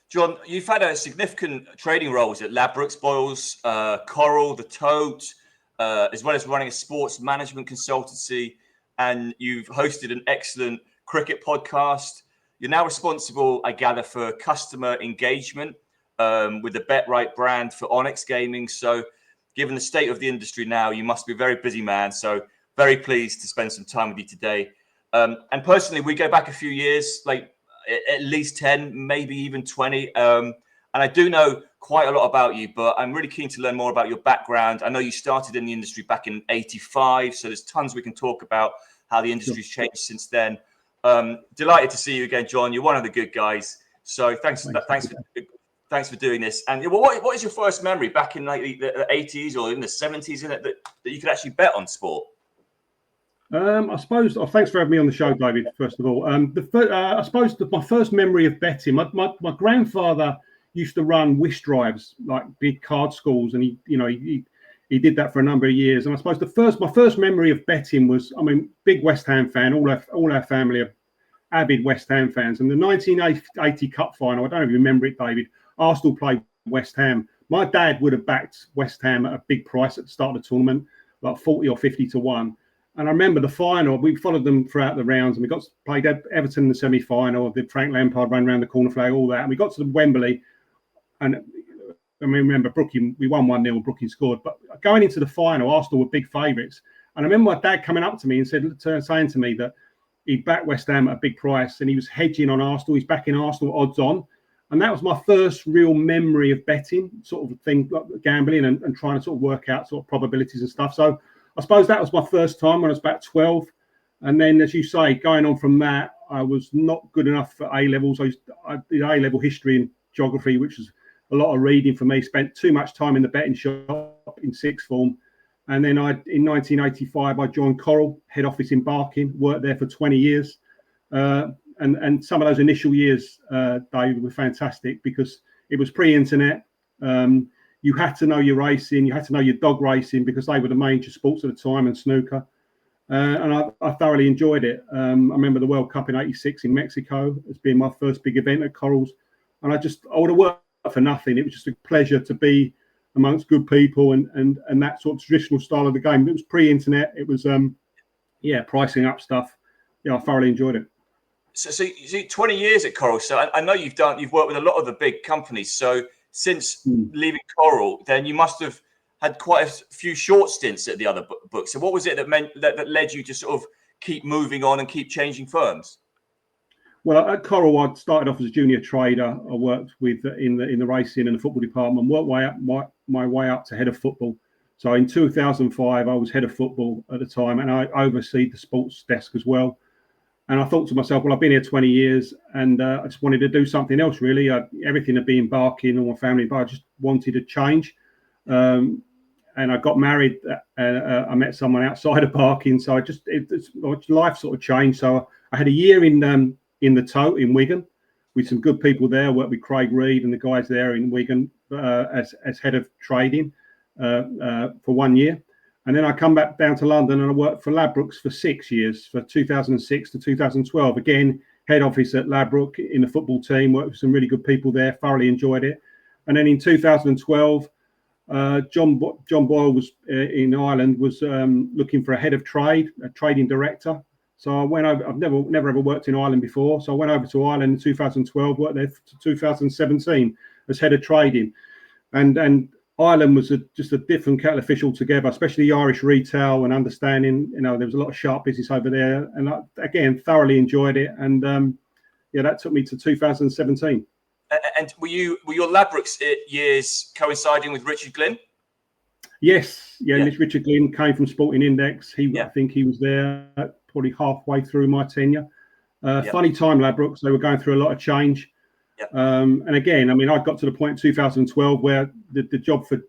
John, you've had a significant trading roles at Ladbrokes, Boyles, Coral, the Tote, as well as running a sports management consultancy, and you've hosted an excellent cricket podcast. You're now responsible, I gather, for customer engagement with the Wright brand for Onyx Gaming. So given the state of the industry now, you must be a very busy man. So very pleased to spend some time with you today. And personally, we go back a few years, like at least 10, maybe even 20. And I do know quite a lot about you, but I'm really keen to learn more about your background. I know you started in the industry back in '85, so there's tons we can talk about how the industry's changed since then. Delighted to see you again, John. You're one of the good guys. So thanks for doing this. And what is your first memory back in like the 80s or in the 70s that you could actually bet on sport? I suppose. Thanks for having me on the show, David. First of all, I suppose my first memory of betting. My grandfather used to run whist drives, like big card schools, and he did that for a number of years. And I suppose my first memory of betting was, big West Ham fan. All our family are avid West Ham fans. And the 1980 Cup final, I don't know if you remember it, David. Arsenal played West Ham. My dad would have backed West Ham at a big price at the start of the tournament, like 40 or 50 to 1. And I remember the final, we followed them throughout the rounds, and we got to play Everton in the semi-final. The Frank Lampard ran around the corner flag, all that. And we got to the Wembley, and remember, we won 1-0, Brooking scored. But going into the final, Arsenal were big favourites. And I remember my dad coming up to me and saying to me that he'd backed West Ham at a big price, and he was hedging on Arsenal. He's backing Arsenal odds on. And that was my first real memory of betting, sort of thing, like gambling and trying to sort of work out sort of probabilities and stuff. So I suppose that was my first time when I was about 12. And then, as you say, going on from that, I was not good enough for A-levels. I did A-level history and geography, which was a lot of reading for me. Spent too much time in the betting shop in sixth form. And then in 1985, I joined Coral, head office in Barking, worked there for 20 years. And some of those initial years, David, were fantastic because it was pre-internet. You had to know your racing, you had to know your dog racing because they were the major sports at the time, and snooker. And I thoroughly enjoyed it. I remember the World Cup in '86 in Mexico as being my first big event at Corals. And I would have worked for nothing. It was just a pleasure to be amongst good people and that sort of traditional style of the game. It was pre-internet. It was, pricing up stuff. Yeah, I thoroughly enjoyed it. So 20 years at Coral. So I know you've worked with a lot of the big companies. So since leaving Coral, then you must have had quite a few short stints at the other books. So what was it that led you to sort of keep moving on and keep changing firms? Well, at Coral, I started off as a junior trader. I worked in the racing and the football department. Worked my way up to head of football. So in 2005, I was head of football at the time, and I oversee the sports desk as well. And I thought to myself, well, I've been here 20 years and I just wanted to do something else, really. Everything had been Barking and my family, but I just wanted to change. And I got married. I met someone outside of Barking. So life sort of changed. So I had a year in the Tote in Wigan with some good people there. I worked with Craig Reed and the guys there in Wigan as head of trading for 1 year. And then I come back down to London and I worked for Ladbrokes for 6 years, for 2006 to 2012. Again, head office at Ladbroke in the football team, worked with some really good people there, thoroughly enjoyed it. And then in 2012, John Boyle was in Ireland, was looking for a head of trade, a trading director. So I went over. I've never ever worked in Ireland before. So I went over to Ireland in 2012, worked there to 2017 as head of trading. And Ireland was just a different kettle of fish altogether, especially Irish retail and understanding. There was a lot of sharp business over there, and I, again, thoroughly enjoyed it. And that took me to 2017. And were your Ladbrokes years coinciding with Richard Glynn? Yes, Richard Glynn came from Sporting Index. I think he was there probably halfway through my tenure. Funny time, Ladbrokes. They were going through a lot of change. Yep. And again, I got to the point in 2012 where the job for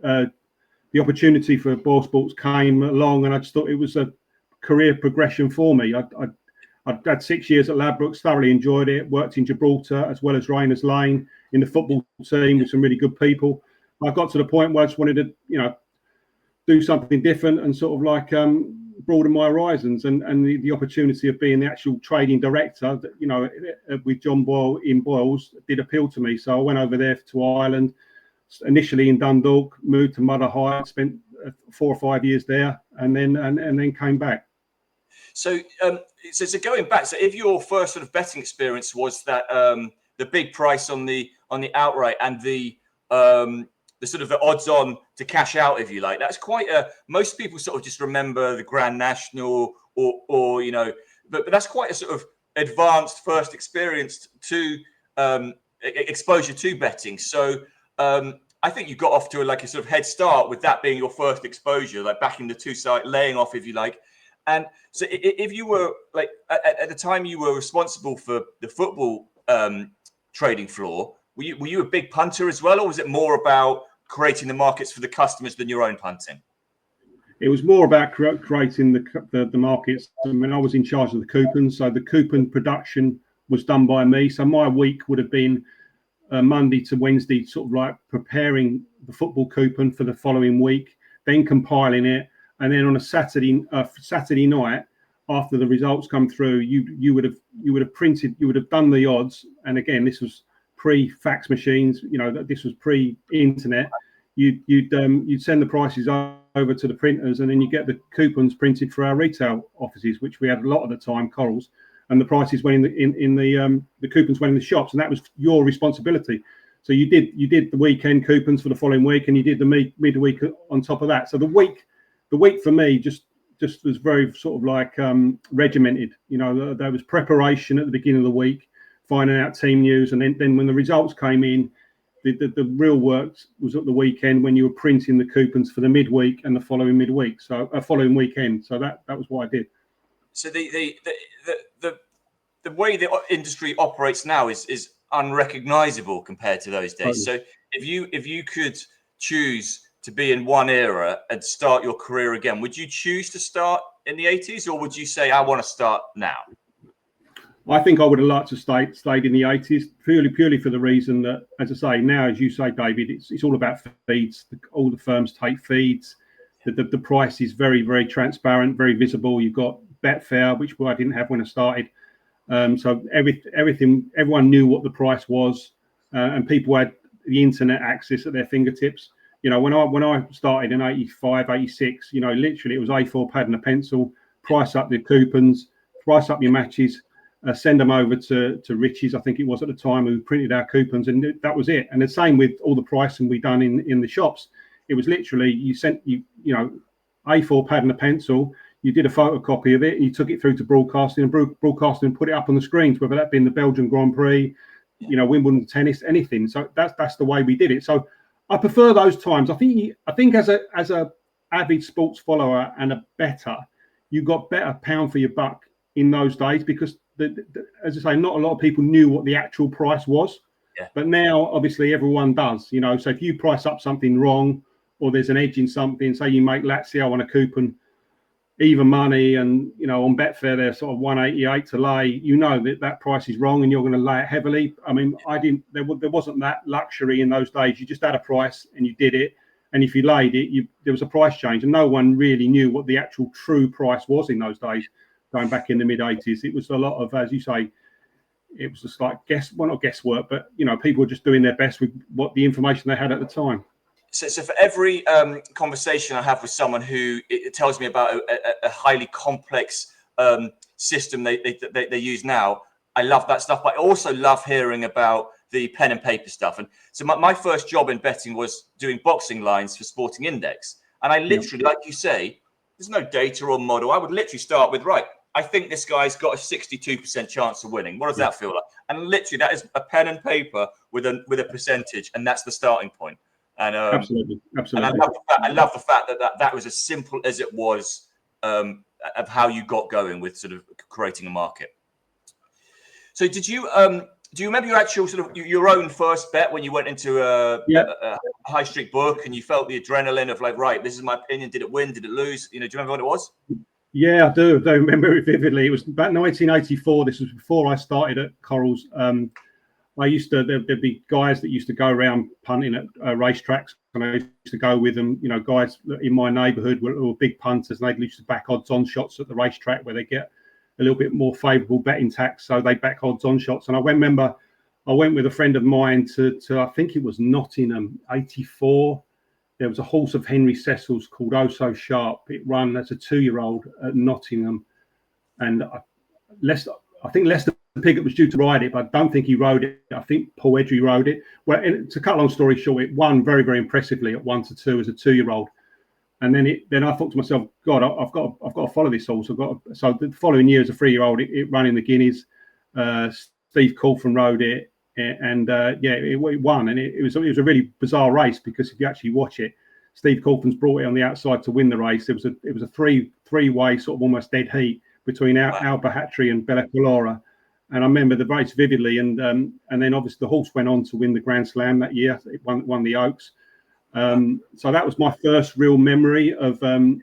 the opportunity for Boyle Sports came along, and I just thought it was a career progression for me. I'd had 6 years at Ladbrokes, thoroughly enjoyed it, worked in Gibraltar as well as Rayners Lane in the football team with some really good people. I got to the point where I just wanted to, do something different and sort of like broadened my horizons, and the opportunity of being the actual trading director, with John Boyle in Boyles did appeal to me. So I went over there to Ireland, initially in Dundalk, moved to Mother High, spent 4 or 5 years there, and then came back. So, so going back, so if your first sort of betting experience was that the big price on the outright and the sort of the odds on to cash out, if you like, that's quite a. Most people sort of just remember the Grand National or but that's quite a sort of advanced first experience to exposure to betting. So I think you got off to a sort of head start with that being your first exposure, like back in the two side laying off, if you like. And so if you were like at the time you were responsible for the football trading floor, were you a big punter as well, or was it more about creating the markets for the customers than your own punting? It was more about creating the markets. I mean, I was in charge of the coupons, so the coupon production was done by me. So my week would have been Monday to Wednesday, sort of like preparing the football coupon for the following week, then compiling it. And then on a Saturday night, after the results come through, you would have printed, you would have done the odds. And again, this was pre-fax machines. This was pre-internet. You'd send the prices over to the printers, and then you get the coupons printed for our retail offices, which we had a lot of the time, Corals, and the prices went in the coupons went in the shops, and that was your responsibility. So you did the weekend coupons for the following week, and you did the midweek on top of that. So the week for me just was very sort of like regimented. There was preparation at the beginning of the week, finding out team news, and then when the results came in, the real work was at the weekend when you were printing the coupons for the midweek and the following midweek, so following weekend. So that was what I did. So the way the industry operates now is unrecognizable compared to those days. So if you could choose to be in one era and start your career again, would you choose to start in the 80s, or would you say I want to start now? I think I would have liked to stayed in the 80s purely for the reason that, as I say, now, as you say, David, it's all about feeds. All the firms take feeds. The price is very, very transparent, very visible. You've got Betfair, which I didn't have when I started. So everyone knew what the price was, and people had the internet access at their fingertips. When I started in 85, 86, literally it was A4 pad and a pencil, price up the coupons, price up your matches, send them over to Richie's, I think it was at the time, who printed our coupons, and that was it. And the same with all the pricing we done in the shops. It was literally you sent A4 pad and a pencil, you did a photocopy of it, and you took it through to broadcasting, and broadcasting put it up on the screens, whether that be in the Belgian Grand Prix, Wimbledon tennis, anything. So that's the way we did it. So I prefer those times. I think as a avid sports follower and a bettor, you got better pound for your buck in those days, because as I say, not a lot of people knew what the actual price was. Yeah. But now, obviously, everyone does. So if you price up something wrong, or there's an edge in something, say you make Lazio on a coupon even money, and on Betfair they're sort of 188 to lay, that price is wrong, and you're going to lay it heavily. I mean, there wasn't that luxury in those days. You just had a price and you did it, and if you laid it, there was a price change, and no one really knew what the actual true price was in those days. Going back in the mid 80s, it was a lot of, as you say, it was just like not guesswork, but people were just doing their best with what the information they had at the time. So for every conversation I have with someone who it tells me about a highly complex system they use now, I love that stuff. But I also love hearing about the pen and paper stuff. And so my first job in betting was doing boxing lines for Sporting Index. And I literally, like you say, there's no data or model. I would literally start with, right, I think this guy's got a 62% chance of winning. What does that feel like? And literally, that is a pen and paper with a percentage, and that's the starting point. And absolutely. And I love the fact that was as simple as it was of how you got going with sort of creating a market. So do you remember your actual sort of your own first bet when you went into a high street book and you felt the adrenaline of like, right, this is my opinion. Did it win? Did it lose? Do you remember what it was? Yeah, I do. I remember it vividly. It was about 1984. This was before I started at Corals. I used to, there'd be guys that used to go around punting at racetracks, and I used to go with them. You know, guys in my neighbourhood were big punters, and they used to back odds-on shots at the racetrack where they get a little bit more favourable betting tax, so they back odds-on shots. And I went with a friend of mine to I think it was Nottingham, 84. There was a horse of Henry Cecil's called Oh So Sharp. It ran as a 2-year-old at Nottingham, and I think Lester Piggott was due to ride it, but I don't think he rode it. I think Paul Edry rode it. Well, to cut a long story short, it won very, very impressively at 1-2 as a 2-year-old. And then I thought to myself, God, I've got to follow this horse. So the following year as a 3-year-old, it ran in the Guineas. Steve Coultham rode it, and it won. And it was a really bizarre race, because if you actually watch it, Steve Coultham's brought it on the outside to win the race. It was a three-way sort of almost dead heat between Al Bahatri and Bella Colora. And I remember the race vividly. And then obviously the horse went on to win the Grand Slam that year. It won the Oaks. So that was my first real memory of betting,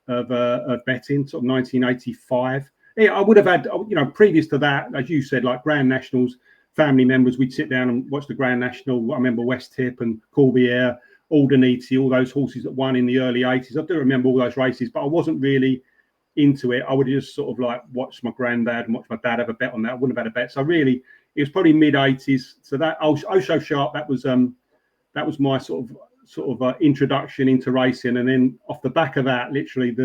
sort of 1985. Yeah, I would have had, previous to that, as you said, like Grand Nationals, family members, we'd sit down and watch the Grand National. I remember West Tip and Corbière, Aldeniti, all those horses that won in the early 80s. I do remember all those races, but I wasn't really into it. I would just sort of like watch my granddad and watch my dad have a bet on that. I wouldn't have had a bet. So really, it was probably mid-80s. So that Oh So Sharp, that was my sort of introduction into racing. And then off the back of that, literally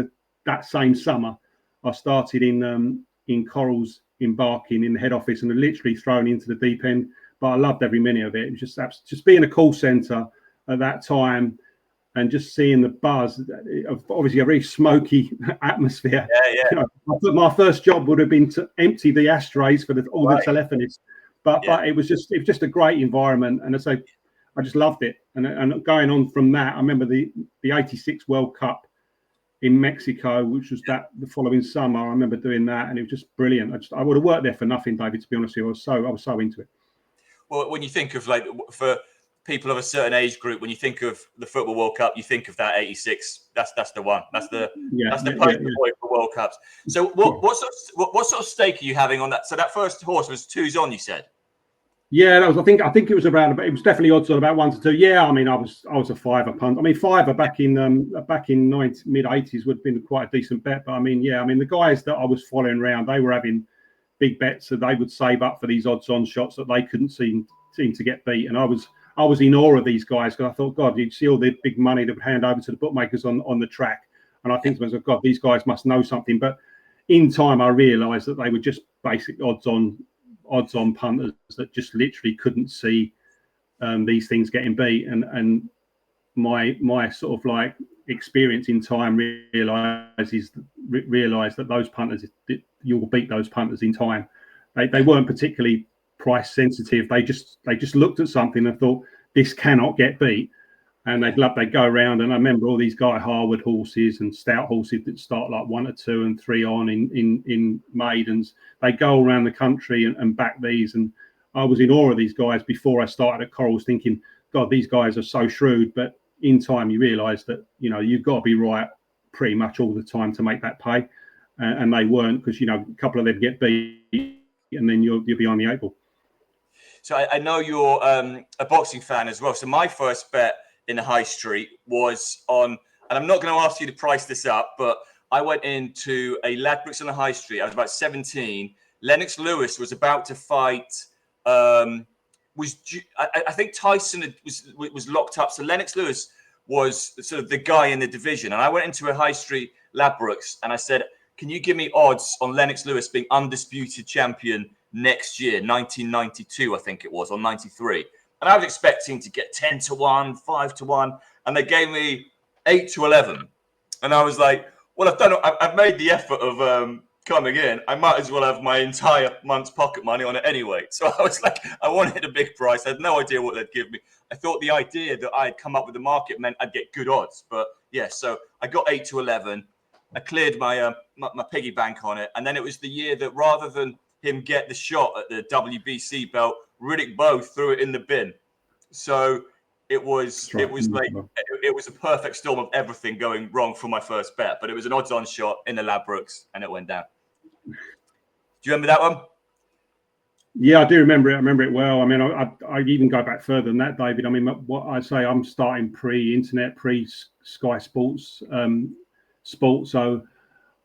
that same summer, I started in Corals embarking in the head office, and literally thrown into the deep end. But I loved every minute of it. It was just being a call centre at that time, and just seeing the buzz of obviously a very smoky atmosphere. Yeah. My first job would have been to empty the ashtrays for all the telephonists, but it was just a great environment, and I just loved it. And going on from that, I remember the '86 World Cup in Mexico, which was the following summer. I remember doing that, and it was just brilliant. I would have worked there for nothing, David. To be honest with you, I was so into it. Well, when you think of for people of a certain age group, when you think of the Football World Cup, you think of that '86. That's the one. That's the poster boy for World Cups. So what sort of stake are you having on that? So that first horse was 2's on, you said. Yeah, that was. I think it was around. It was definitely odds on about 1-2. Yeah, I mean, I was a fiver punt. I mean, fiver back in mid '80s would have been quite a decent bet. But I mean, the guys that I was following around, they were having big bets that they would save up for these odds on shots that they couldn't seem to get beat. And I was in awe of these guys, because I thought, God, you'd see all the big money that would hand over to the bookmakers on the track. And I think to myself, God, these guys must know something. But in time, I realised that they were just basic odds on punters that just literally couldn't see these things getting beat. And my sort of like experience in time realised that those punters, you will beat those punters in time. They weren't particularly price sensitive. They just looked at something and thought, this cannot get beat. And they'd go around, and I remember all these Guy Harwood horses and stout horses that start like 1-2 and 3 on in maidens. They go around the country and back these. And I was in awe of these guys before I started at Corals, thinking, God, these guys are so shrewd. But in time, you realise that you've got to be right pretty much all the time to make that pay, and they weren't, because a couple of them get beat, and then you're behind the 8 ball. So I know you're a boxing fan as well. So my first bet in the high street was on, and I'm not going to ask you to price this up, but I went into a Ladbrokes on the high street. I was about 17. Lennox Lewis was about to fight. I think Tyson was locked up. So Lennox Lewis was sort of the guy in the division. And I went into a high street Ladbrokes and I said, can you give me odds on Lennox Lewis being undisputed champion next year, 1992, I think it was, or 93. And I was expecting to get 10-1, 5-1, and they gave me 8-11. And I was like, well, I've made the effort of coming in. I might as well have my entire month's pocket money on it anyway. So I was like, I wanted a big price. I had no idea what they'd give me. I thought the idea that I had come up with the market meant I'd get good odds. But yeah, so I got 8-11. I cleared my piggy bank on it. And then it was the year that rather than him get the shot at the WBC belt, Riddick Bowe threw it in the bin. So it was a perfect storm of everything going wrong for my first bet. But it was an odds-on shot in the Ladbrokes, and it went down. Do you remember that one? Yeah, I do remember it. I remember it well. I mean, I even go back further than that, David. I mean, what I say, I'm starting pre-internet, pre-Sky Sports, sports. So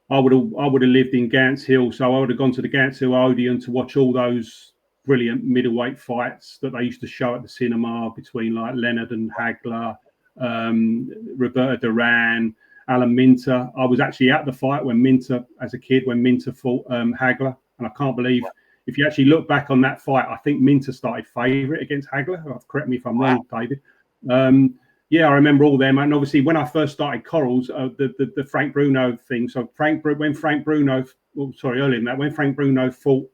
I would have lived in Gants Hill. So I would have gone to the Gants Hill Odeon to watch all those brilliant middleweight fights that they used to show at the cinema between like Leonard and Hagler, Roberto Duran, Alan Minter. I was actually at the fight when Minter, as a kid, when Minter fought Hagler, and I can't believe. If you actually look back on that fight, I think Minter started favourite against Hagler. Correct me if I'm wrong, David. Yeah, I remember all them. And obviously, when I first started Corals, the Frank Bruno thing. So when Frank Bruno fought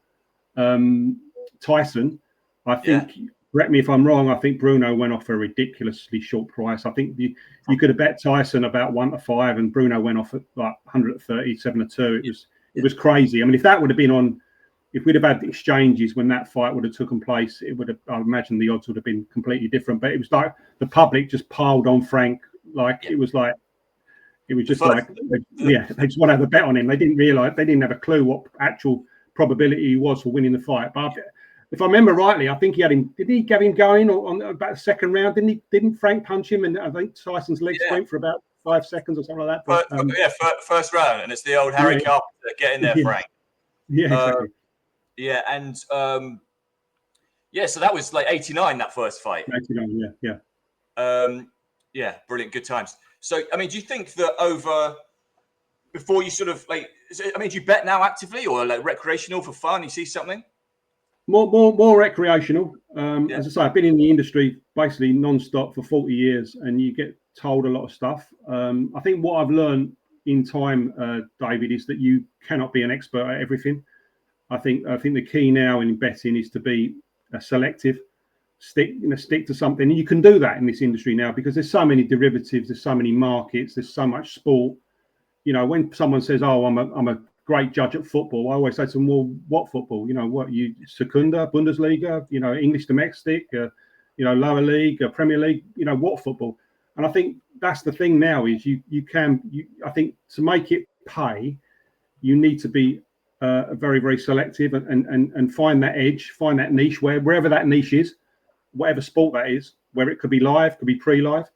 Tyson, I think, correct me if I'm wrong, I think Bruno went off a ridiculously short price. I think you could have bet Tyson about 1-5, and Bruno went off at like 137-2. It was crazy. I mean, if that would have been on. If we'd have had exchanges when that fight would have taken place, it would have. I imagine the odds would have been completely different. But it was like the public just piled on Frank, it was just they just want to have a bet on him. They didn't realise, they didn't have a clue what actual probability he was for winning the fight. But if I remember rightly, I think he had him. Did he get him going on about the second round? Didn't Frank punch him? And I think Tyson's legs went for about 5 seconds or something like that. But, first round, and it's the old Harry Carpenter. Get in there, Frank. Yeah, exactly. Yeah, and so that was like 89, that first fight. 89, yeah, brilliant, good times. So, I mean, do you think that before you sort of like, do you bet now actively or like recreational for fun? You see something? More recreational. As I say, I've been in the industry basically non-stop for 40 years, and you get told a lot of stuff. I think what I've learned in time, David, is that you cannot be an expert at everything. I think the key now in betting is to be selective, stick to something. And you can do that in this industry now because there's so many derivatives, there's so many markets, there's so much sport. You know, when someone says, "Oh, I'm a great judge at football," I always say to them, "Well, what football? You know, what you Secunda, Bundesliga, you know, English domestic, lower league, Premier League. You know, what football?" And I think that's the thing now is I think to make it pay, you need to be very, very selective and find that edge, find that niche wherever that niche is, whatever sport that is, where it could be live, could be pre-live,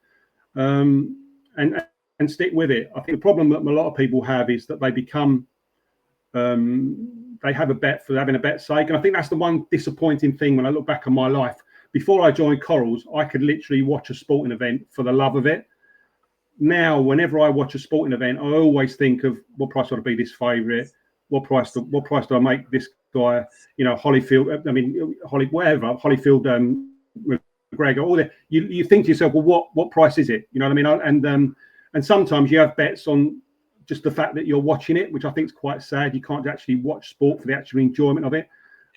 and stick with it. I think the problem that a lot of people have is that they become, they have a bet for having a bet's sake. And I think that's the one disappointing thing when I look back on my life. Before I joined Corals, I could literally watch a sporting event for the love of it. Now, whenever I watch a sporting event, I always think of what price ought to be this favourite. What price do I make this guy? You know, Holyfield. I mean, Holyfield, McGregor. All that. You think to yourself, well, what price is it? You know what I mean? And sometimes you have bets on just the fact that you're watching it, which I think is quite sad. You can't actually watch sport for the actual enjoyment of it.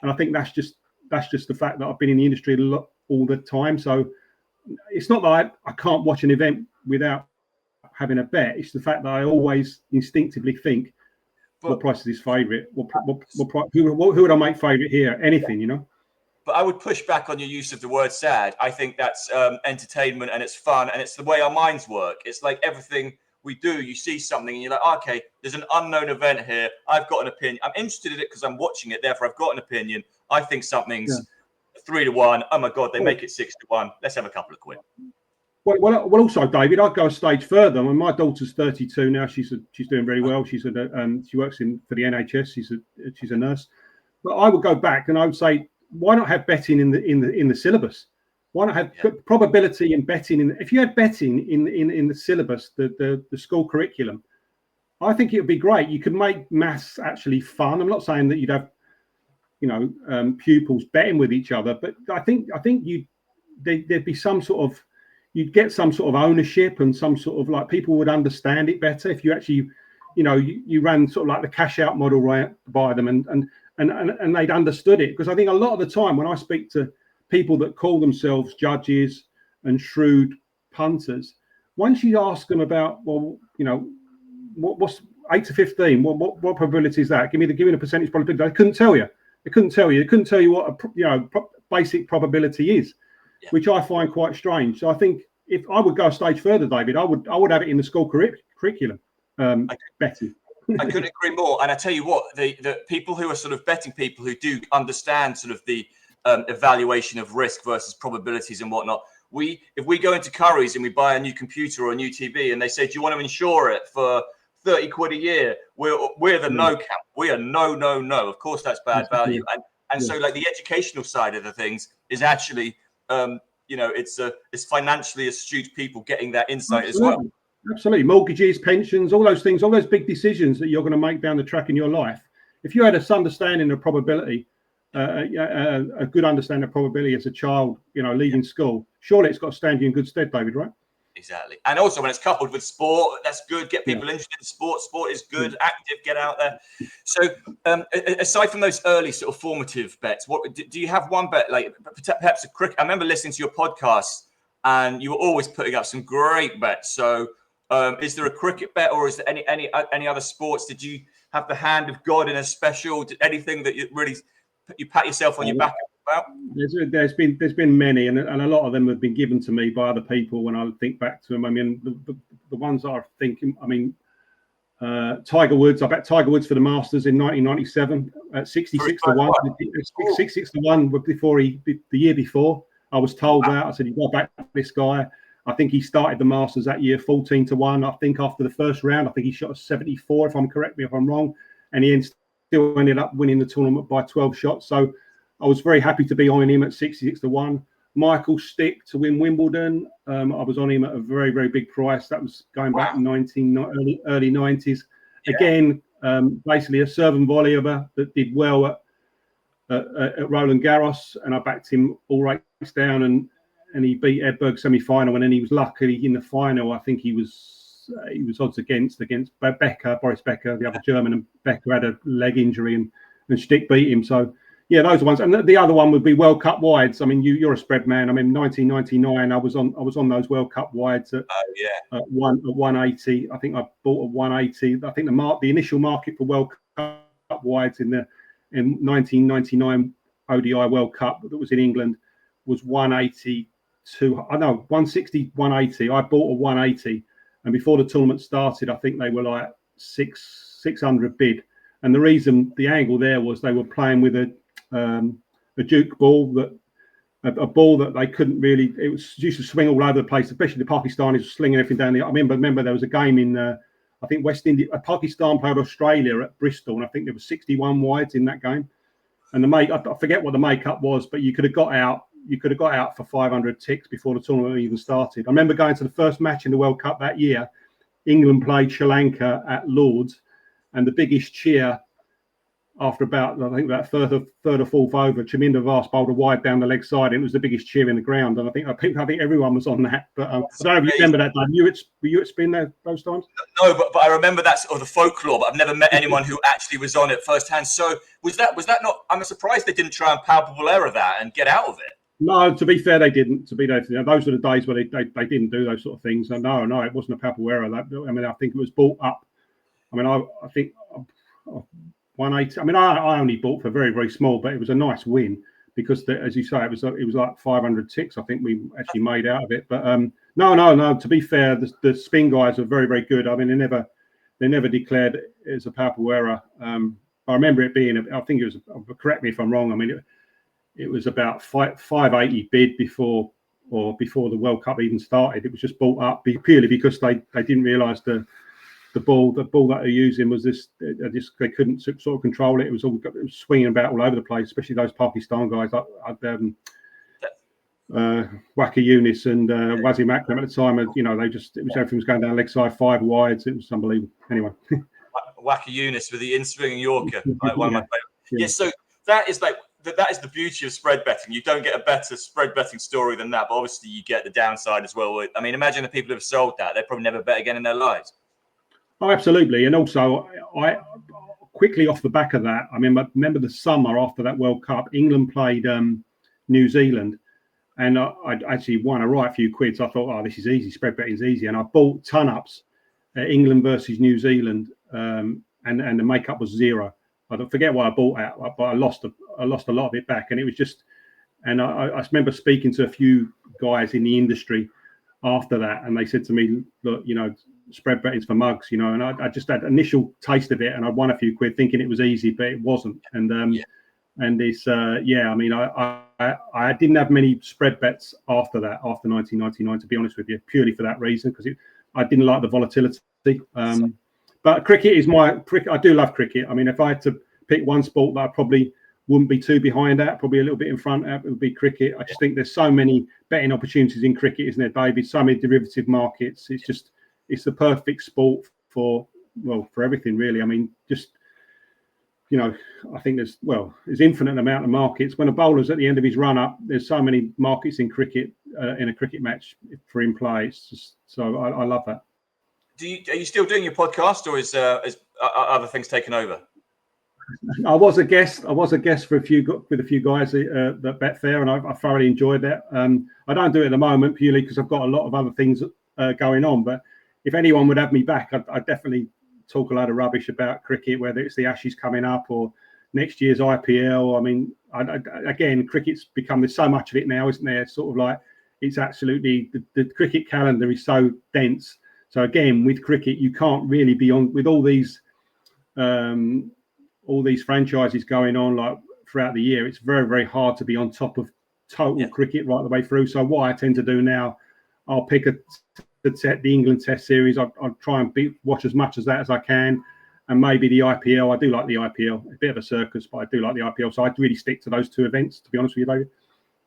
And I think that's just the fact that I've been in the industry all the time. So it's not that I can't watch an event without having a bet. It's the fact that I always instinctively think, what price is his favourite? Who would I make favourite here? Anything, you know. But I would push back on your use of the word sad. I think that's entertainment and it's fun and it's the way our minds work. It's like everything we do. You see something and you're like, okay, there's an unknown event here. I've got an opinion. I'm interested in it because I'm watching it. Therefore, I've got an opinion. I think something's 3-1. Oh my God, they make it 6-1. Let's have a couple of quid. Well, also, David, I'd go a stage further. I mean, my daughter's 32 now. She's doing very well. She works for the NHS. She's a nurse. But I would go back and I would say, why not have betting in the syllabus? Why not have probability and betting? If you had betting in the syllabus, the school curriculum, I think it would be great. You could make maths actually fun. I'm not saying that you'd have, pupils betting with each other, but I think there'd be some sort of, you'd get some sort of ownership and some sort of like people would understand it better if you actually, you ran sort of like the cash out model right by them and they'd understood it. Because I think a lot of the time when I speak to people that call themselves judges and shrewd punters, once you ask them about, well, what's 8 to 15, what probability is that? Give me the percentage probability. They couldn't tell you. They couldn't tell you what a basic probability is, which I find quite strange. So I think if I would go a stage further, David, I would have it in the school curriculum, betting. I couldn't agree more. And I tell you what, the people who are sort of betting people who do understand sort of the evaluation of risk versus probabilities and whatnot. If we go into Curry's and we buy a new computer or a new TV and they say, do you want to insure it for 30 quid a year? We're the no camp. We are no. Of course, that's bad value. And so like the educational side of the things is actually, it's financially astute people getting that insight as well. Absolutely. Mortgages, pensions, all those things, all those big decisions that you're going to make down the track in your life. If you had a understanding of probability, a good understanding of probability as a child, leaving school, surely it's got to stand you in good stead, David, right? Exactly. And also when it's coupled with sport, that's good. Get people interested in sport. Sport is good, active, get out there. So aside from those early sort of formative bets, what do you have one bet, like perhaps a cricket? I remember listening to your podcast and you were always putting up some great bets. So is there a cricket bet or is there any other sports? Did you have the hand of God in a special? Anything that you pat yourself on your back about? There's been many, and a lot of them have been given to me by other people. When I think back to them, I mean, the ones that I think, I mean, Tiger Woods. I bet Tiger Woods for the Masters in 1997 at 66 to 1. 66 to 1 before the year before. I was told that. I said, you got to back this guy. I think he started the Masters that year 14 to 1. I think after the first round, I think he shot a 74. If I'm correct me if I'm wrong, and he still ended up winning the tournament by 12 shots. So I was very happy to be on him at 66 to 1. Michael Stick to win Wimbledon. I was on him at a very, very big price. That was going back in early 90s. Yeah. Again, basically a serve and volleyer that did well at Roland Garros, and I backed him all rates down, and he beat Edberg semi-final, and then he was lucky in the final. I think he was odds against Boris Becker, the other German, and Becker had a leg injury, and Stick beat him. So yeah, those are ones. And the other one would be World Cup wides. I mean, you're a spread man. I mean, 1999, I was on those World Cup wides at 180. I think I bought at 180. I think the initial market for World Cup wides in 1999 ODI World Cup that was in England was 180 160, 180. I bought a 180, and before the tournament started, I think they were like 600 bid. And the reason, the angle there was they were playing with a Duke ball, a ball that they couldn't really. It was used to swing all over the place, especially the Pakistanis were slinging everything down the. I remember there was a game in I think West India, Pakistan played Australia at Bristol, and I think there were 61 wides in that game. And I forget what the makeup was, but you could have got out. You could have got out for 500 ticks before the tournament even started. I remember going to the first match in the World Cup that year. England played Sri Lanka at Lord's, and the biggest cheer after about third or fourth over, Chaminda Vaas bowled a wide down the leg side, and it was the biggest cheer in the ground. And I think everyone was on that. But I don't know if you remember that, Dan. Were you at Spin there those times? No, but I remember that sort of the folklore. But I've never met anyone who actually was on it firsthand. So was that not? I'm surprised they didn't try and palpable error that and get out of it. No, to be fair, they didn't. Those were the days where they didn't do those sort of things. So no, it wasn't a palpable error. I think it was bought up. I mean, I think 180. I mean, I only bought for very, very small, but it was a nice win because, as you say, it was like 500 ticks. I think we actually made out of it. But no. To be fair, the spin guys are very, very good. I mean, they never declared it as a palpable error. I remember it being. I think it was. Correct me if I'm wrong. I mean, it was about 580 bid before the World Cup even started. It was just bought up purely because they didn't realise the ball that they're using was this. They couldn't sort of control it. It was swinging about all over the place, especially those Pakistan guys like Waka Yunus and Wasim Akram at the time. Everything was going down leg side 5 wides. It was unbelievable. Anyway, Waka Yunus with the in-swinging Yorker, like one of my favourites. Yeah, so that is the beauty of spread betting. You don't get a better spread betting story than that, but obviously you get the downside as well. I mean, imagine the people who have sold that; they probably never bet again in their lives. Oh, absolutely. And also, I quickly off the back of that, I remember the summer after that World Cup, England played New Zealand, and I'd actually won a right few quid. So I thought, oh, this is easy. Spread betting's easy. And I bought ton-ups England versus New Zealand, and the makeup was 0. I don't forget what I bought at, but I lost a lot of it back. And it was just, and I remember speaking to a few guys in the industry after that, and they said to me, look, spread bettings for mugs, you know, and I just had initial taste of it, and I won a few quid thinking it was easy, but it wasn't. And it's I mean, I didn't have many spread bets after 1999, to be honest with you, purely for that reason, because I didn't like the volatility. But cricket is I do love cricket. I mean, if I had to pick one sport that I probably wouldn't be too behind at, probably a little bit in front at, it would be cricket. I just think there's so many betting opportunities in cricket, isn't there, David? So many derivative markets. It's the perfect sport for everything, really. I mean, just, you know, I think there's infinite amount of markets. When a bowler's at the end of his run up, there's so many markets in cricket, in a cricket match for in play. It's just, so I love that. Are you still doing your podcast, or is other things taken over? I was a guest for a few guys that Betfair, and I thoroughly enjoyed that. I don't do it at the moment purely because I've got a lot of other things going on. But if anyone would have me back, I'd definitely talk a lot of rubbish about cricket, whether it's the Ashes coming up or next year's IPL. I mean, again, cricket's become, there's so much of it now, isn't there? Sort of like, it's absolutely, the cricket calendar is so dense. So again, with cricket, you can't really be on with all these franchises going on like throughout the year. It's very, very hard to be on top of total cricket right the way through. So what I tend to do now, I'll pick the England Test series. I'll try and watch as much of that as I can, and maybe the IPL. I do like the IPL, a bit of a circus, but I do like the IPL. So I'd really stick to those two events, to be honest with you, David.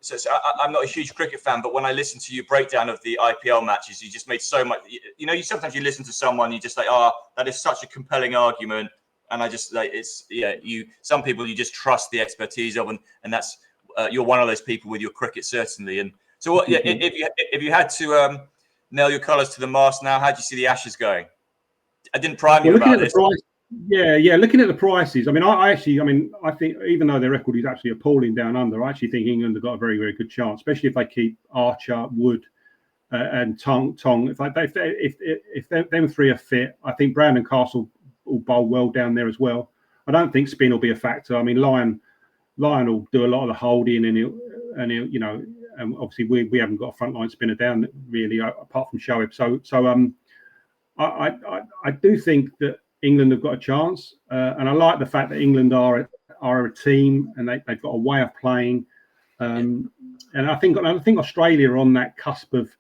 So I'm not a huge cricket fan, but when I listen to your breakdown of the IPL matches, you just made so much. You know, sometimes you listen to someone, you just like, that is such a compelling argument, and I just like some people you just trust the expertise of, and that's you're one of those people with your cricket, certainly. And so, if you had to nail your colours to the mast now, how do you see the Ashes going? I didn't prime you about this. Looking at the prices, I mean, I think even though their record is actually appalling down under, I actually think England have got a very, very good chance, especially if they keep Archer, Wood, and Tong. If them three are fit, I think Brown and Castle will bowl well down there as well. I don't think spin will be a factor. I mean, Lyon will do a lot of the holding, and he'll you know, and obviously we haven't got a frontline spinner down really apart from Shoaib. So I do think that England have got a chance, and I like the fact that England are a team, and they've got a way of playing, and I think Australia are on that cusp of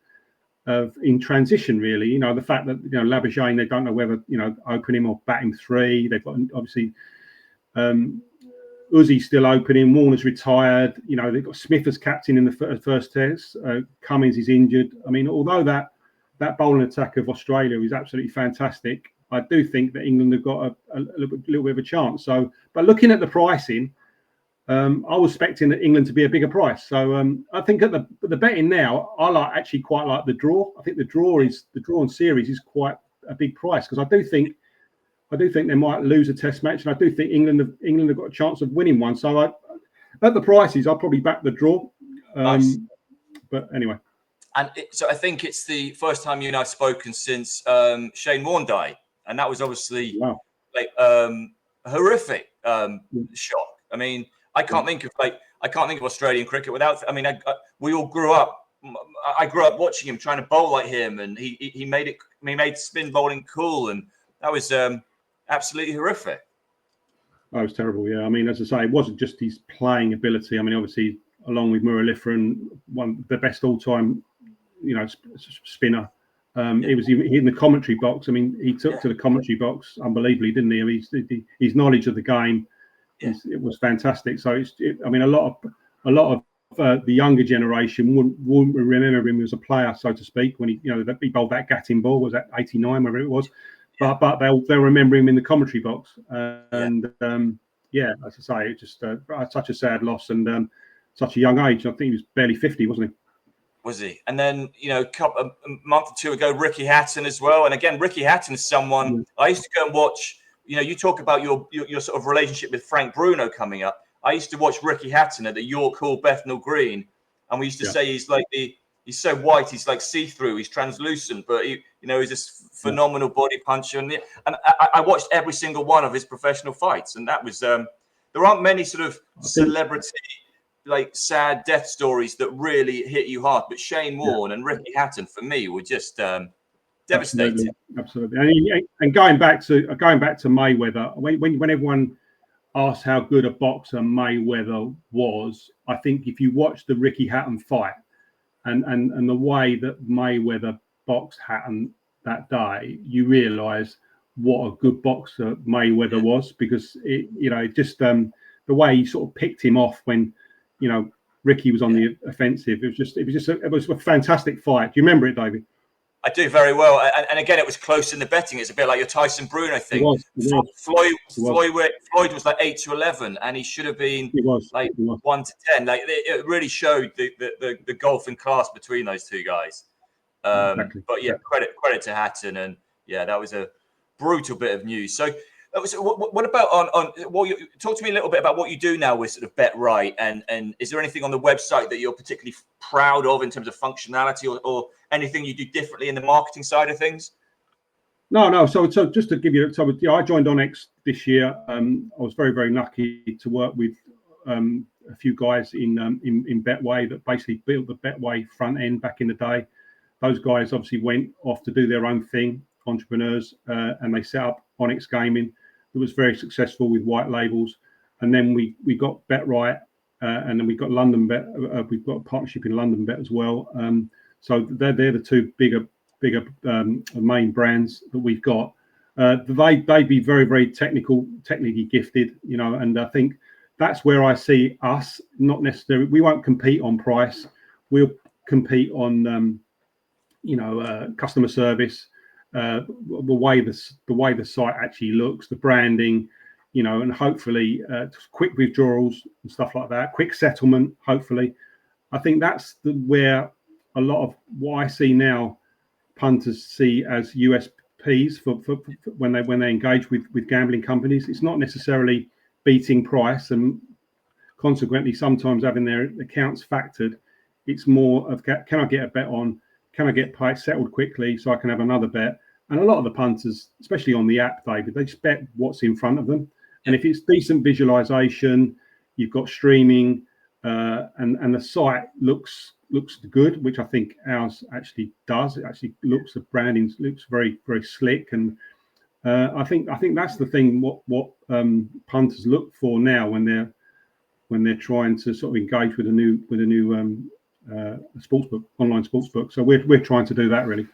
in transition, really. You know, the fact that, you know, Labuschagne, they don't know whether, you know, open him or bat him three. They've got obviously Uzi's still opening, Warner's retired. You know, they've got Smith as captain in the first test. Cummins is injured. I mean, although that bowling attack of Australia is absolutely fantastic, I do think that England have got a little bit of a chance. So, but looking at the pricing, I was expecting that England to be a bigger price. So I think at the betting now, I quite like the draw. I think the draw and series is quite a big price, because I do think they might lose a test match, and I do think England have got a chance of winning one. So at the prices, I'll probably back the draw. Nice. But anyway. And so I think it's the first time you and I've spoken since Shane Warne died, and that was obviously like horrific shock. I mean, I can't think of Australian cricket without. I mean, we all grew up. I grew up watching him, trying to bowl like him, and he made spin bowling cool, and that was absolutely horrific. That was terrible. Yeah, I mean, as I say, it wasn't just his playing ability. I mean, obviously, along with Muralitharan, one of the best all-time, you know, spinner. He was in the commentary box. I mean, he took to the commentary box unbelievably, didn't he? His knowledge of the game, it was fantastic. So I mean, a lot of the younger generation wouldn't remember him as a player, so to speak, when he bowled that Gatting ball. Was that 89, whatever it was? But they'll remember him in the commentary box. And as I say, it's just such a sad loss, and such a young age. I think he was barely 50, wasn't he? Was he? And then, you know, a month or two ago, Ricky Hatton as well. And again, Ricky Hatton is someone I used to go and watch. You know, you talk about your sort of relationship with Frank Bruno coming up. I used to watch Ricky Hatton at the York Hall Bethnal Green, and we used to say he's he's so white, he's like see-through, he's translucent, but he's this phenomenal body puncher. And I watched every single one of his professional fights, and that was there aren't many sort of celebrity, like, sad death stories that really hit you hard, but Shane Warne and Ricky Hatton for me were just Devastating. Absolutely. And going back to Mayweather, when everyone asks how good a boxer Mayweather was, I think if you watch the Ricky Hatton fight and the way that Mayweather boxed Hatton that day, you realise what a good boxer Mayweather was, because the way he sort of picked him off when Ricky was on the offensive. It was a fantastic fight. Do you remember it, David? I do very well, and again, it was close in the betting. It's a bit like your Tyson Bruno thing. Floyd was like 8-11, and he should have been 1-10. Like it really showed the golfing class between those two guys. Exactly. But yeah, credit to Hatton, and yeah, that was a brutal bit of news. So, what about talk to me a little bit about what you do now with sort of Bet Right, and is there anything on the website that you're particularly proud of in terms of functionality, or anything you do differently in the marketing side of things? No. So just to give you, I joined Onyx this year. I was very, very lucky to work with a few guys in Betway that basically built the Betway front end back in the day. Those guys obviously went off to do their own thing, entrepreneurs, and they set up Onyx Gaming. It was very successful with white labels, and then we got Bet Right, and then we got London Bet. We've got a partnership in London Bet as well. So they're the two bigger main brands that we've got. They'd be very, very technically gifted, and I think that's where I see us. Not necessarily, we won't compete on price. We'll compete on customer service, the way the site actually looks, the branding, and hopefully quick withdrawals and stuff like that, quick settlement. Hopefully, I think that's where a lot of what I see now punters see as USPs for when they engage with gambling companies. It's not necessarily beating price, and consequently sometimes having their accounts factored. It's more of, can I get a bet on? Can I get paid settled quickly so I can have another bet? And a lot of the punters, especially on the app, David, they just bet what's in front of them. And if it's decent visualization, you've got streaming, and the site looks good, which I think ours actually does. It actually the branding looks very, very slick, and I think that's the thing what punters look for now when they're trying to sort of engage with a new sportsbook, online sportsbook. So we're trying to do that, really.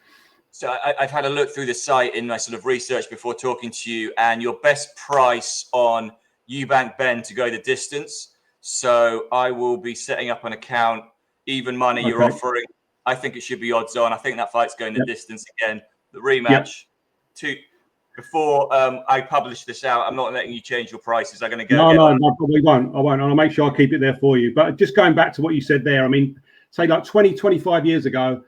So I've had a look through the site in my sort of research before talking to you, and your best price on Eubank Ben to go the distance. So I will be setting up an account, even money you're offering. I think it should be odds on. I think that fight's going the distance again. The rematch. Before I publish this out, I'm not letting you change your prices. I'm going to go. No, probably won't. I won't. I'll make sure I keep it there for you. But just going back to what you said there, I mean, say like 20, 25 years ago,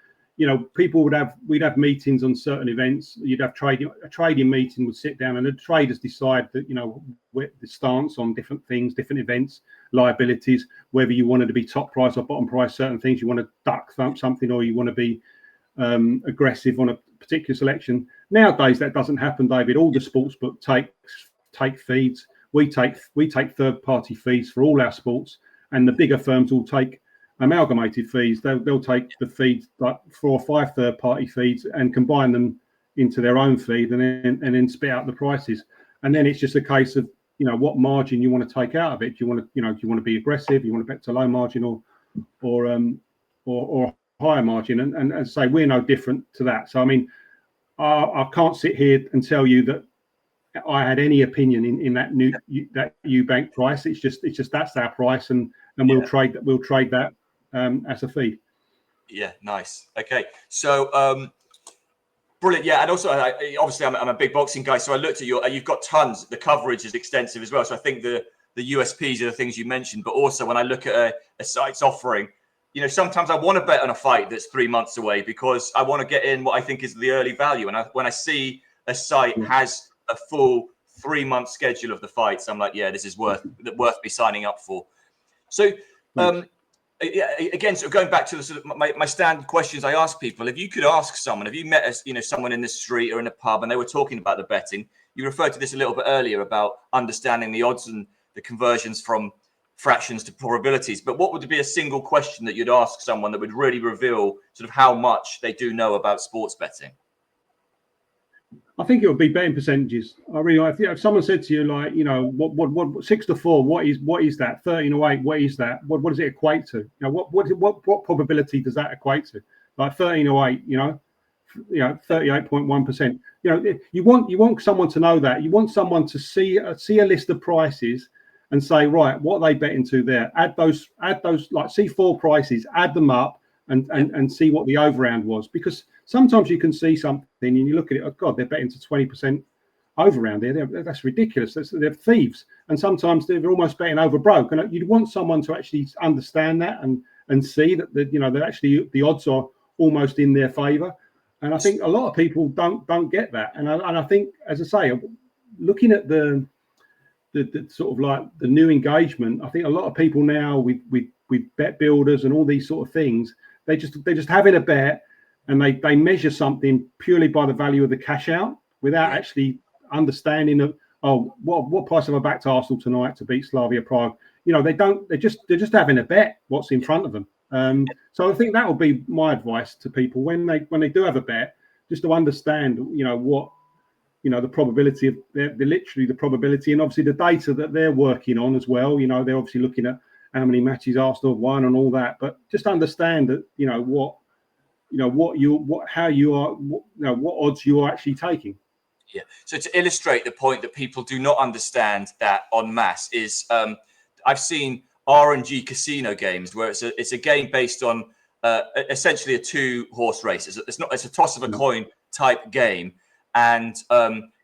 people we'd have meetings on certain events. You'd have a trading meeting, would sit down, and the traders decide that, the stance on different things, different events, liabilities, whether you wanted to be top price or bottom price, certain things, you want to duck something, or you want to be aggressive on a particular selection. Nowadays, that doesn't happen, David. All the sportsbook take feeds. We take third-party fees for all our sports, and the bigger firms will take amalgamated fees. They'll take the feeds, like 4 or 5 third-party feeds, and combine them into their own feed, and then spit out the prices. And then it's just a case of what margin you want to take out of it. Do you want to be aggressive? You want to bet to low margin or higher margin? And as I say, we're no different to that. So I mean, I can't sit here and tell you that I had any opinion in that Eubank price. It's just that's our price, and we'll trade that as a feed. Yeah, nice. Okay, so brilliant. Yeah, and also obviously I'm a big boxing guy, so I looked at you've got tons. The coverage is extensive as well. So I think the USPs are the things you mentioned, but also when I look at a site's offering, sometimes I want to bet on a fight that's 3 months away because I want to get in what I think is the early value. And when I see a site has a full 3-month schedule of the fights, I'm like, yeah, this is worth me signing up for. So again, so going back to the sort of my standard questions I ask people, if you could ask someone, if you met someone in the street or in a pub and they were talking about the betting, you referred to this a little bit earlier about understanding the odds and the conversions from fractions to probabilities, but what would be a single question that you'd ask someone that would really reveal sort of how much they do know about sports betting? I think it would be betting percentages. I really, if someone said to you, like, you know, what 6-4, what is that? 13-8, what is that? What does it equate to? You know, what probability does that equate to? Like 13-8, you know, 38.1%. You know, you want someone to know that. You want someone to see a list of prices and say, right, what are they betting to there? Add those like C4 prices, add them up and see what the overround was, because sometimes you can see something and you look at it, oh God, they're betting to 20% overround there. That's ridiculous. They're thieves. And sometimes they're almost betting over broke. And you'd want someone to actually understand that and see that you know, that actually the odds are almost in their favor. And I think a lot of people don't get that. And I think, as I say, looking at the sort of like the new engagement, I think a lot of people now with bet builders and all these sort of things, they're just having a bet, and they measure something purely by the value of the cash out without actually understanding of, oh, what price have I backed Arsenal tonight to beat Slavia Prague? You know, they're just having a bet what's in front of them. So I think that will be my advice to people when they do have a bet, just to understand, you know, what, you know, the probability of literally the probability, and obviously the data that they're working on as well. You know, they're obviously looking at how many matches Arsenal have won and all that, but just understand that, you know, what odds you are actually taking. Yeah. So to illustrate the point that people do not understand that en masse is, I've seen RNG casino games where it's a game based on essentially a 2-horse race. It's a toss of a coin type game, and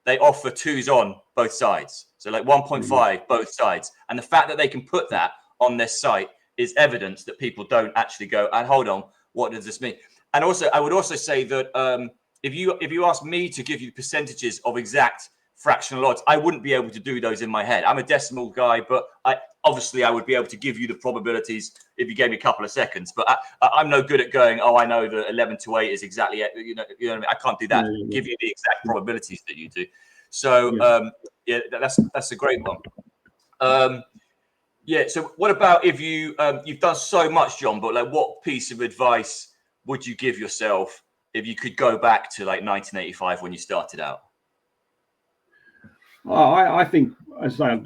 they offer 2s on both sides. So like 1.5 both sides, and the fact that they can put that on their site is evidence that people don't actually go, and hold on, what does this mean? And also, I would also say that if you ask me to give you percentages of exact fractional odds, I wouldn't be able to do those in my head. I'm a decimal guy, but I would be able to give you the probabilities if you gave me a couple of seconds. But I'm no good at going, oh, I know that 11-8 is exactly, you know what I mean? I can't do that. Give you the exact probabilities that you do. So that's a great one. So what about if you've done so much, John, but like, what piece of advice would you give yourself if you could go back to like 1985 when you started out? I think, as I say,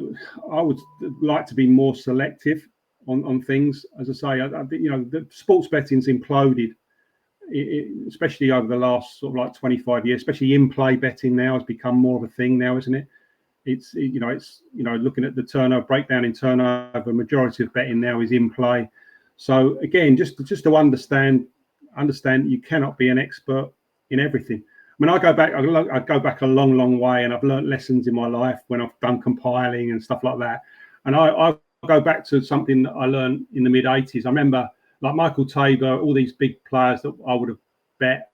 I would like to be more selective on things. As I say, you know, the sports betting's imploded, especially over the last sort of like 25 years. Especially in-play betting now has become more of a thing now, isn't it? It's looking at the turnover, breakdown in turnover, majority of betting now is in play. So again, just to understand you cannot be an expert in everything. I mean, I go back a long way, and I've learned lessons in my life when I've done compiling and stuff like that. And I go back to something that I learned in the mid 80s. I remember like Michael Tabor, all these big players that I would have bet,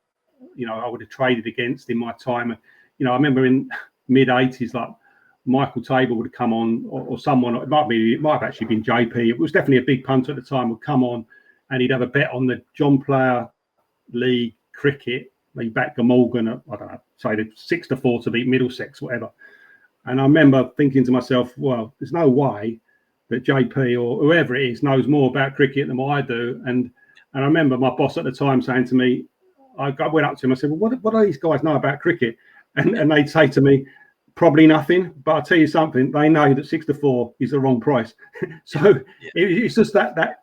you know, I would have traded against in my time. You know, I remember in mid 80s, like Michael Tabor would have come on, or someone, it might have actually been JP. It was definitely a big punter at the time, would come on and he'd have a bet on the John Player League cricket. He backed Glamorgan at, I don't know, say 6-4 to beat Middlesex, whatever. And I remember thinking to myself, well, there's no way that JP or whoever it is knows more about cricket than what I do. And I remember my boss at the time saying to me, I went up to him, I said, well, what do these guys know about cricket? And they'd say to me, probably nothing, but I'll tell you something, they know that 6-4 is the wrong price. So it's just that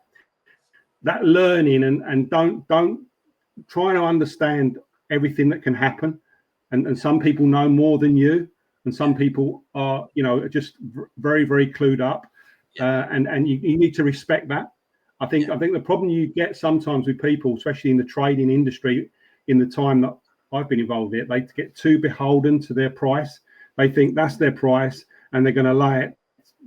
learning and don't try to understand everything that can happen. And some people know more than you, and some people are, you know, just very, very clued up. And you need to respect that. I think the problem you get sometimes with people, especially in the trading industry, in the time that I've been involved in it, they get too beholden to their price. They think that's their price and they're going to lay it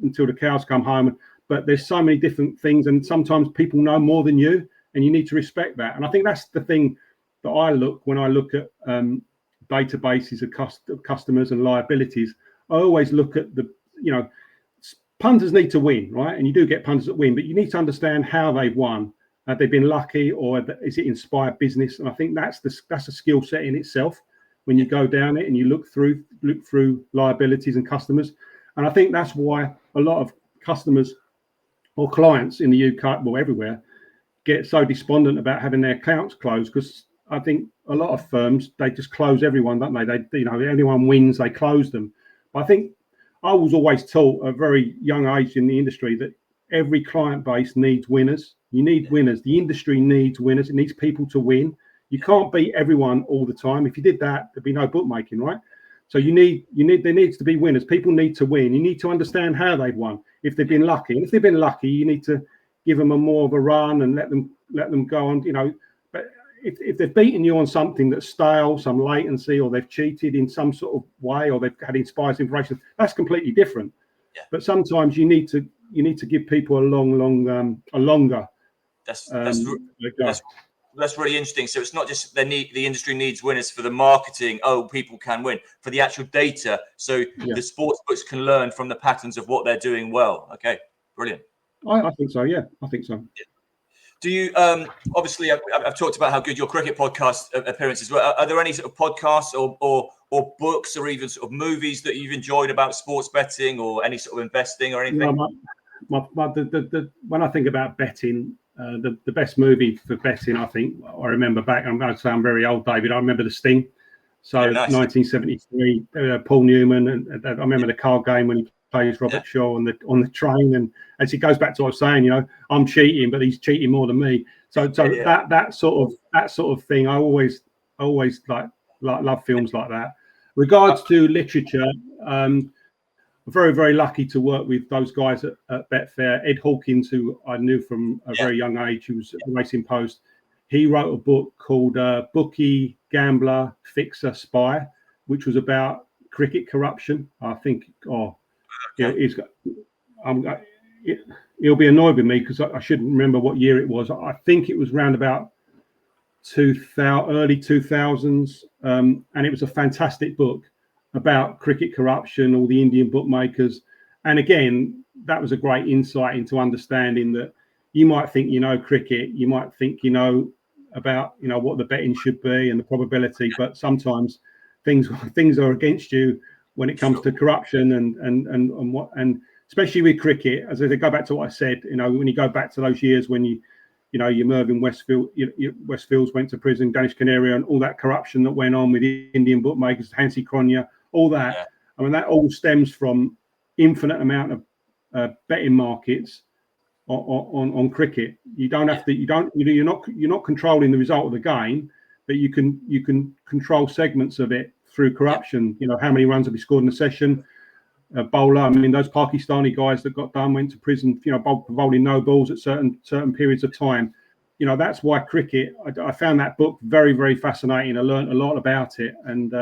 until the cows come home. But there's so many different things, and sometimes people know more than you, and you need to respect that. And I think that's the thing that I look when I look at databases of customers and liabilities. I always look at the, you know, punters need to win, right? And you do get punters that win, but you need to understand how they've won. Have they been lucky, or is it inspired business? And I think that's a skill set in itself when you go down it and you look through liabilities and customers. And I think that's why a lot of customers or clients in the UK, well, everywhere, get so despondent about having their accounts closed, because I think a lot of firms, they just close everyone, don't they? Anyone wins, they close them. But I think I was always taught at a very young age in the industry that every client base needs winners. You need winners. The industry needs winners. It needs people to win. You can't beat everyone all the time. If you did that, there'd be no bookmaking, right? So there needs to be winners. People need to win. You need to understand how they've won. If they've been lucky, and if they've been lucky, you need to give them a more of a run and let them go on. But if they've beaten you on something that's stale, some latency, or they've cheated in some sort of way, or they've had inspired information, that's completely different. Yeah. But sometimes you need to give people a longer. That's really interesting. So it's not just the industry needs winners for the marketing. Oh, people can win for the actual data. So the sports books can learn from the patterns of what they're doing well. Okay, brilliant. I think so. Yeah, I think so. Yeah. Do you obviously I've talked about how good your cricket podcast appearances were. Are there any sort of podcasts or books or even sort of movies that you've enjoyed about sports betting or any sort of investing or anything? When I think about betting, the best movie for betting, I think I remember back. I'm going to say I'm very old, David. I remember The Sting. So nice. 1973, Paul Newman, and I remember the card game when he plays Robert Shaw on the train, and as it goes back to what I was saying, I'm cheating, but he's cheating more than me. So that sort of thing, I always love films like that. Regards to literature, very, very lucky to work with those guys at Betfair. Ed Hawkins, who I knew from a very young age, who was at the Racing Post. He wrote a book called Bookie, Gambler, Fixer, Spy, which was about cricket corruption. I think, he'll be annoyed with me because I shouldn't remember what year it was. I think it was around about early 2000s, and it was a fantastic book about cricket corruption, all the Indian bookmakers. And again, that was a great insight into understanding that you might think cricket, you might think about what the betting should be and the probability, but sometimes things are against you when it comes to corruption and especially with cricket. As I go back to what I said, when you go back to those years when your Mervyn Westfield, Westfields went to prison, Danish Canary, and all that corruption that went on with the Indian bookmakers, Hansi Cronje, all that. Yeah. I mean, that all stems from infinite amount of betting markets on cricket. You don't have to. You're not controlling the result of the game, but you can control segments of it through corruption. Yeah. How many runs have we scored in a session? Bowler. I mean, those Pakistani guys that got done went to prison. Bowling no balls at certain periods of time. That's why cricket. I found that book very, very fascinating. I learned a lot about it, and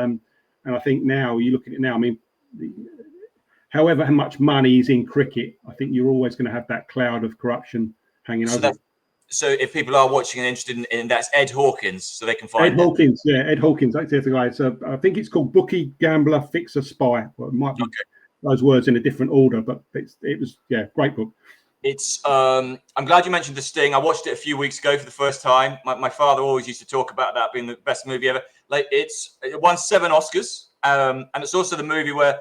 I think now you look at it now. I mean, however much money is in cricket, I think you're always going to have that cloud of corruption hanging over it. So if people are watching and interested in that's Ed Hawkins, so they can find Ed Hawkins. Yeah, Ed Hawkins. That's the guy. So I think it's called Bookie, Gambler, Fixer, Spy. Well, it might be those words in a different order, but it was great book. It's I'm glad you mentioned The Sting. I watched it a few weeks ago for the first time. My father always used to talk about that being the best movie ever. Like it won 7 Oscars, and it's also the movie where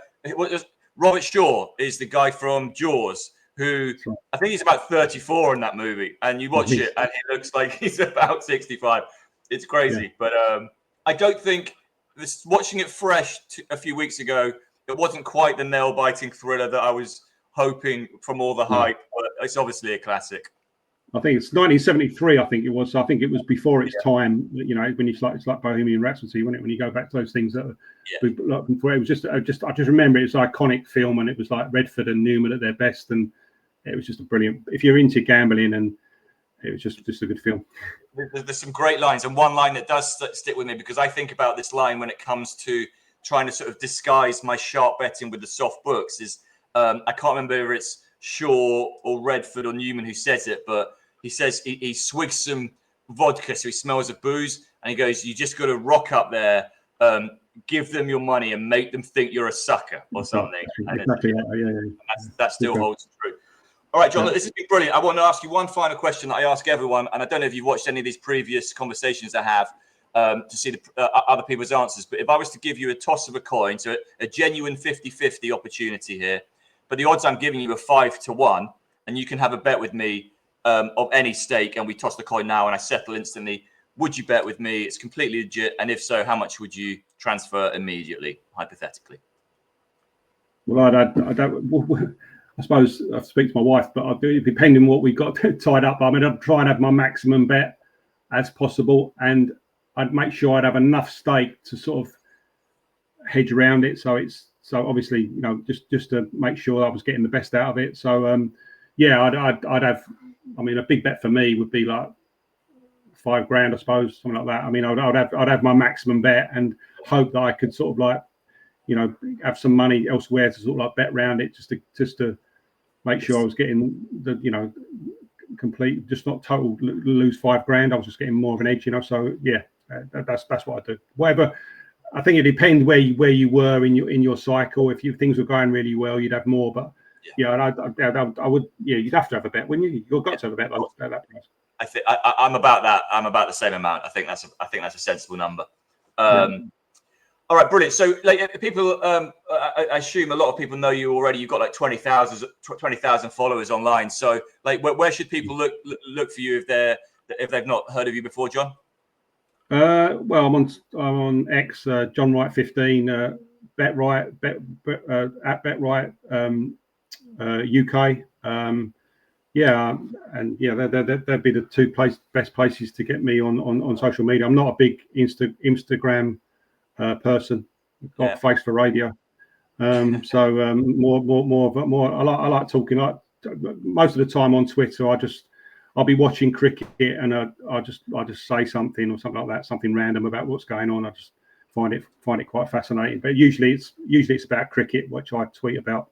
Robert Shaw is the guy from Jaws, who I think he's about 34 in that movie, and you watch it and he looks like he's about 65. It's crazy, but I don't think watching it fresh a few weeks ago, it wasn't quite the nail-biting thriller that I was hoping from all the hype, but it's obviously a classic. I think it's 1973. I think it was. I think it was before its time. When it's like Bohemian Rhapsody, when you go back to those things that it was just I just remember it's an iconic film, and it was like Redford and Newman at their best, and it was just a brilliant. If you're into gambling, and it was just a good film. There's some great lines, and one line that does stick with me because I think about this line when it comes to trying to sort of disguise my sharp betting with the soft books. Is I can't remember if it's Shaw or Redford or Newman who says it, but he says he swigs some vodka, so he smells of booze, and he goes, "You just got to rock up there, give them your money, and make them think you're a sucker or something." Exactly. That still holds true. All right, John, this has been brilliant. I want to ask you one final question that I ask everyone, and I don't know if you've watched any of these previous conversations I have to see the other people's answers, but if I was to give you a toss of a coin, so a genuine 50-50 opportunity here, but the odds I'm giving you are 5-1, and you can have a bet with me of any stake, and we toss the coin now, and I settle instantly. Would you bet with me? It's completely legit. And if so, how much would you transfer immediately, hypothetically? Well, I suppose I speak to my wife, but I'll do, depending on what we've got tied up. I mean, I'd try and have my maximum bet as possible, and I'd make sure I'd have enough stake to sort of hedge around it. So obviously, you know, just to make sure I was getting the best out of it. So yeah, I'd have. I mean, a big bet for me would be like $5,000, I suppose, something like that. I mean, I'd have my maximum bet and hope that I could sort of like, you know, have some money elsewhere to sort of like bet around it, just to make sure I was getting the, you know, complete, just not total lose $5,000. I was just getting more of an edge, you know. So yeah, that's what I do. Whatever. I think it depends where you were in your cycle. If things were going really well, you'd have more. But yeah, I would. Yeah, you'd have to have a bet, wouldn't you? You've got to have a bet like that price. I think I'm about that. I'm about the same amount. I think that's a sensible number. All right, brilliant. So, like, people, I assume a lot of people know you already. You've got like 20,000 followers online. So, like, where should people look for you if they've not heard of you before, John? Well, I'm on X, John Wright 15, Bet Wright, at Bet Wright UK. Yeah, and yeah, that'd be the two best places to get me on social media. I'm not a big Instagram person. Got a face for radio. So more. I like talking. Like most of the time on Twitter, I'll be watching cricket and I'll just say something or something like that, something random about what's going on. I just find it quite fascinating. But usually it's about cricket, which I tweet about.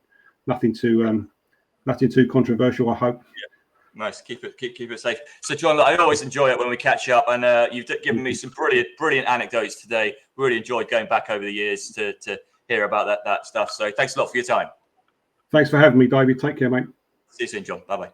Nothing too controversial, I hope. Yeah. Nice. Keep it safe. So, John, I always enjoy it when we catch up, and you've given me some brilliant anecdotes today. Really enjoyed going back over the years to hear about that stuff. So, thanks a lot for your time. Thanks for having me, David. Take care, mate. See you soon, John. Bye bye.